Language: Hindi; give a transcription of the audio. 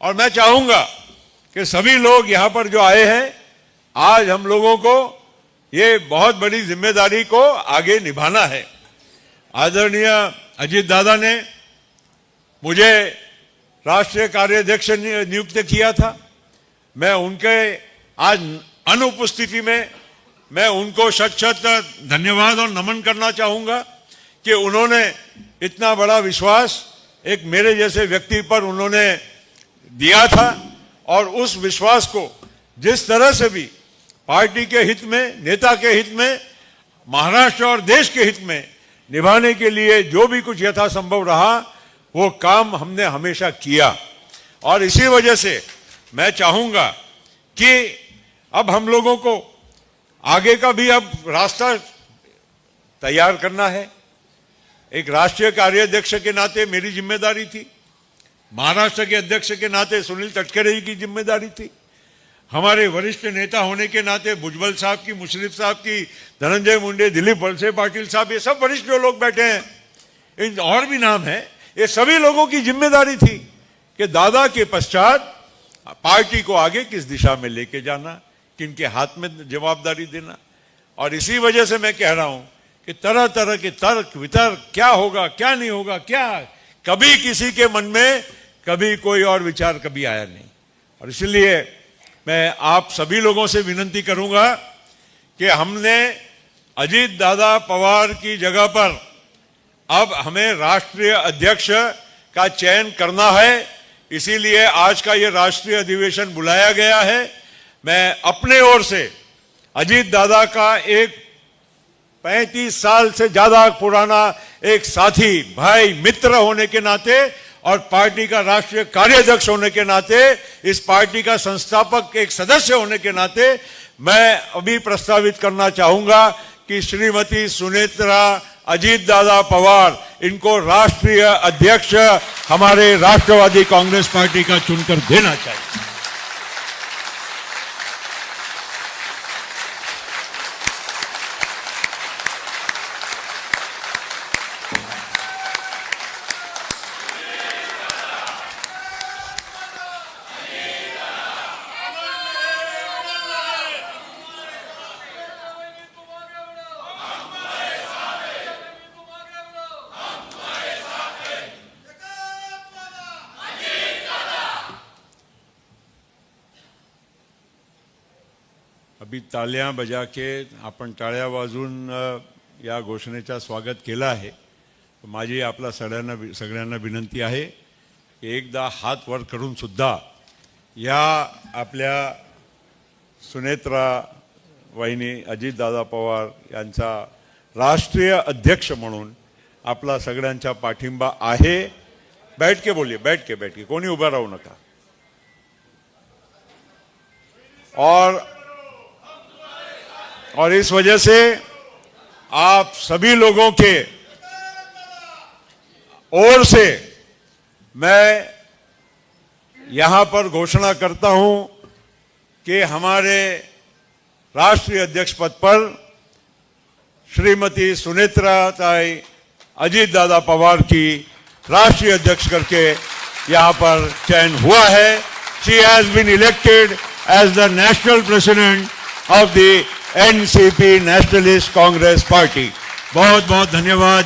और मैं चाहूंगा कि सभी लोग यहाँ पर जो आए हैं, आज हम लोगों को ये बहुत बड़ी जिम्मेदारी को आगे निभाना है। आदरणीय अजीत दादा ने मुझे राष्ट्रीय कार्याध्यक्ष नियुक्त किया था। मैं उनके आज अनुपस्थिति में मैं उनको शत धन्यवाद और नमन करना चाहूंगा कि उन्होंने इतना बड़ा विश्वास एक मेरे जैसे व्यक्ति पर उन्होंने दिया था और उस विश्वास को जिस तरह से भी पार्टी के हित में, नेता के हित में, महाराष्ट्र और देश के हित में निभाने के लिए जो भी कुछ यथासंभव रहा वो काम हमने हमेशा किया। और इसी वजह से मैं चाहूंगा कि अब हम लोगों को आगे का भी अब रास्ता तैयार करना है। एक राष्ट्रीय कार्याध्यक्ष के नाते मेरी जिम्मेदारी थी, महाराष्ट्र के अध्यक्ष के नाते सुनील तटकरे की जिम्मेदारी थी, हमारे वरिष्ठ नेता होने के नाते भुजबल साहब की, मुशर्रफ साहब की, धनंजय मुंडे, दिलीप वलसे पाटिल साहब, ये सब वरिष्ठ जो लोग बैठे हैं, इन और भी नाम है, ये सभी लोगों की जिम्मेदारी थी कि दादा के पश्चात पार्टी को आगे किस दिशा में लेके जाना, किनके हाथ में जवाबदारी देना। और इसी वजह से मैं कह रहा हूं कि तरह तरह के तर्क वितर्क, क्या होगा क्या नहीं होगा, क्या कभी किसी के मन में कभी कोई और विचार कभी आया नहीं। और इसलिए मैं आप सभी लोगों से विनती करूंगा कि हमने अजीत दादा पवार की जगह पर अब हमें राष्ट्रीय अध्यक्ष का चयन करना है। इसीलिए आज का ये राष्ट्रीय अधिवेशन बुलाया गया है। मैं अपने ओर से अजीत दादा का एक 35 साल से ज्यादा पुराना एक साथी, भाई, मित्र होने के नाते और पार्टी का राष्ट्रीय कार्याध्यक्ष होने के नाते, इस पार्टी का संस्थापक एक सदस्य होने के नाते मैं अभी प्रस्तावित करना चाहूंगा कि श्रीमती सुनेत्रा अजीत दादा पवार, इनको राष्ट्रीय अध्यक्ष हमारे राष्ट्रवादी कांग्रेस पार्टी का चुनकर देना चाहिए। अभी टाळ्या बजा के आपण टाळ्या वाजून या घोषणेचा स्वागत केला आहे। माझी आपला सगळ्यांना विनंती आहे की एकदा हात वर करून सुद्धा या आपल्या सुनेत्रा वहिनी अजितदादा पवार यांचा राष्ट्रीय अध्यक्ष म्हणून आपला सगळ्यांचा पाठिंबा आहे। बैठ के बोलिए, बैठ के कोणी उभा राहू नका। और इस वजह से आप सभी लोगों के ओर से मैं यहां पर घोषणा करता हूं कि हमारे राष्ट्रीय अध्यक्ष पद पर श्रीमती सुनेत्रा ताई अजीत दादा पवार की राष्ट्रीय अध्यक्ष करके यहां पर चयन हुआ है। She has been elected as the national president of the NCP Nationalist Congress Party. बहुत बहुत धन्यवाद।